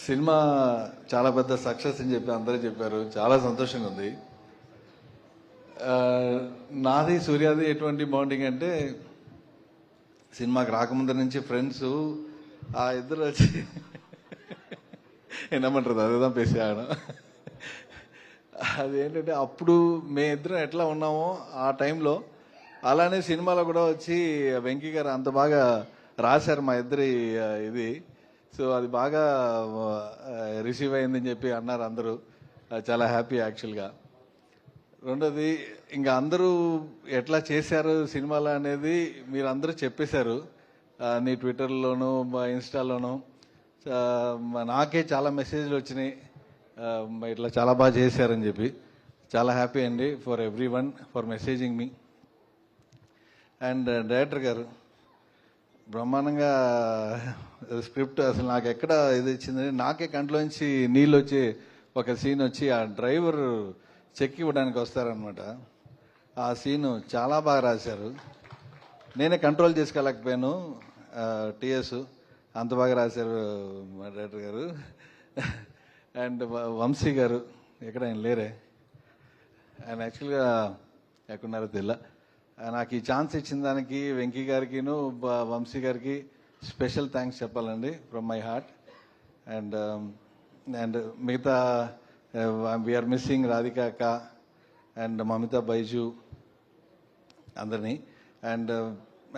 Cinema చాలా పెద్ద success అని చెప్పి అందరూ చెప్పారు. చాలా సంతోషంగా ఉంది. నాది సూర్యాది ఎటువంటి బాండింగ్ అంటే సినిమాకి రాకముందు నుంచి ఫ్రెండ్స్ ఆ ఇద్దరు వచ్చి ఏమంటారు అదేదాం పేసాను. అదేంటంటే అప్పుడు మేమిద్దరం ఎట్లా ఉన్నామో ఆ టైంలో అలానే సినిమాలో కూడా వచ్చి వెంకీ గారు అంత బాగా రాశారు మా ఇద్దరి ఇది. సో అది బాగా రిసీవ్ అయిందని చెప్పి అన్నారు అందరూ. చాలా హ్యాపీ యాక్చువల్గా. రెండోది ఇంకా అందరూ ఎట్లా చేశారు సినిమాలో అనేది మీరు అందరూ చెప్పేశారు నీ ట్విట్టర్లోనూ ఇన్స్టాలోనూ. నాకే చాలా మెసేజ్లు వచ్చినాయి ఇట్లా చాలా బాగా చేశారని చెప్పి. చాలా హ్యాపీ అండి for every one for messaging me. And director గారు బ్రహ్మాండంగా స్క్రిప్ట్ అసలు నాకు ఎక్కడ ఇది ఇచ్చిందని నాకే కంట్లోంచి నీళ్ళు వచ్చి ఒక సీన్ వచ్చి ఆ డ్రైవర్ చెక్ ఇవ్వడానికి వస్తారనమాట. ఆ సీను చాలా బాగా రాశారు. నేనే కంట్రోల్ చేసుకోలేకపోయాను. టీఎస్ అంత బాగా రాశారు మా డైరెక్టర్ గారు. అండ్ వంశీ గారు ఎక్కడ ఆయన లేరే, ఆయన యాక్చువల్గా ఎక్కడున్నారో తెల్ల. నాకు ఈ ఛాన్స్ ఇచ్చిన దానికి వెంకీ గారికిను వంశీ గారికి స్పెషల్ థ్యాంక్స్ చెప్పాలండి from my heart. And and మిగతా వీఆర్ మిస్సింగ్ రాధికా అక్క అండ్ మమితా బైజు అందరినీ. And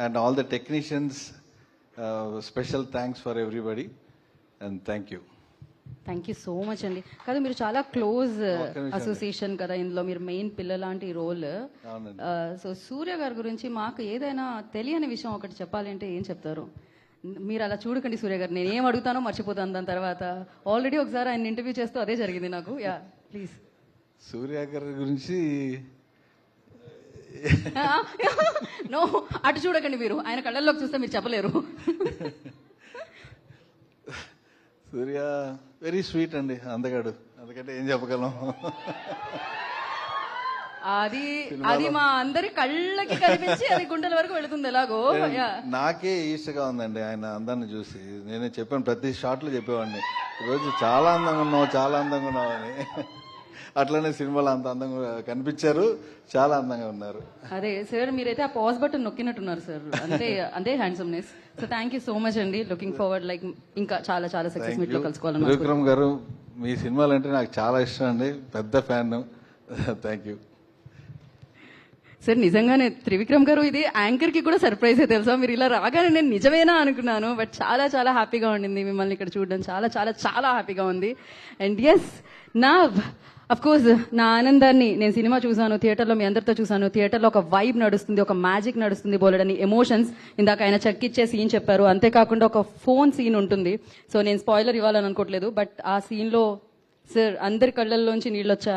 and all the technicians special thanks for everybody and thank you. Thank you so much అండి. కాదు మీరు చాలా క్లోజ్ అసోసియేషన్ కదా, ఇందులో మీరు మెయిన్ పిల్ల లాంటి రోల్. సో సూర్య గారి గురించి మాకు ఏదైనా తెలియని విషయం ఒకటి చెప్పాలంటే ఏం చెప్తారు? మీరు అలా చూడకండి సూర్య గారు, నేను ఏం అడుగుతానో మర్చిపోతాను దాని తర్వాత. ఆల్రెడీ ఒకసారి ఆయన ఇంటర్వ్యూ చేస్తూ అదే జరిగింది నాకు. Yeah please. సూర్య గారి గురించి నో, అటు చూడకండి మీరు, ఆయన కళ్ళల్లోకి చూస్తే మీరు చెప్పలేరు. సూర్య వెరీ స్వీట్ అండి, అందగాడు. అందుకంటే ఏం చెప్పగలం. అది అది మా అందరి కళ్ళకి కనిపించి అది గుండెల వరకు వెళుతుంది ఎలాగో. నాకే ఈస్ట్గా ఉందండి ఆయన అందాన్ని చూసి. నేనే చెప్పాను, ప్రతి షాట్లో చెప్పేవాడిని ఈరోజు చాలా అందంగా ఉన్నావు, చాలా అందంగా ఉన్నావు అని. అట్లనే సినిమాలో అంత అందంగా కనిపించారు, చాలా అందంగా ఉన్నారు. అదే సార్, మీరైతే ఆ పాజ్ బటన్ నొక్కినట్టున్నారు సార్. అంతే అంతే handsomeness. So thank you so much అండి. లుకింగ్ ఫార్వర్డ్ లైక్ ఇంకా చాలా చాలా సక్సెస్ మీట్ లో కలుసుకోవాలని. త్రివిక్రమ్ గారు మీ సినిమాలు అంటే నాకు చాలా ఇష్టం అండి, పెద్ద ఫ్యాన్. Thank you sir. నిజంగానే త్రివిక్రమ్ గారు ఇది యాంకర్ కి కూడా సర్ప్రైజ్ తెలుసా. మీరు ఇలా రాగానే నేను నిజమేనా అనుకున్నాను, బట్ చాలా చాలా హ్యాపీగా ఉండింది మిమ్మల్ని ఇక్కడ చూడడం. చాలా చాలా చాలా హ్యాపీగా ఉంది. అండ్ ఎస్, నా అఫ్ కోర్స్ నా ఆనందాన్ని నేను సినిమా చూసాను, థియేటర్లో మీ అందరితో చూసాను. థియేటర్లో ఒక వైబ్ నడుస్తుంది, ఒక మ్యాజిక్ నడుస్తుంది, బోలెడని ఎమోషన్స్. ఇందాక ఆయన చెక్కిచ్చే సీన్ చెప్పారు, అంతేకాకుండా ఒక ఫోన్ సీన్ ఉంటుంది. సో నేను స్పాయిలర్ ఇవ్వాలని అనుకోవట్లేదు, బట్ ఆ సీన్లో సార్ అందరి కళ్ళల్లోంచి నీళ్ళు వచ్చాయి.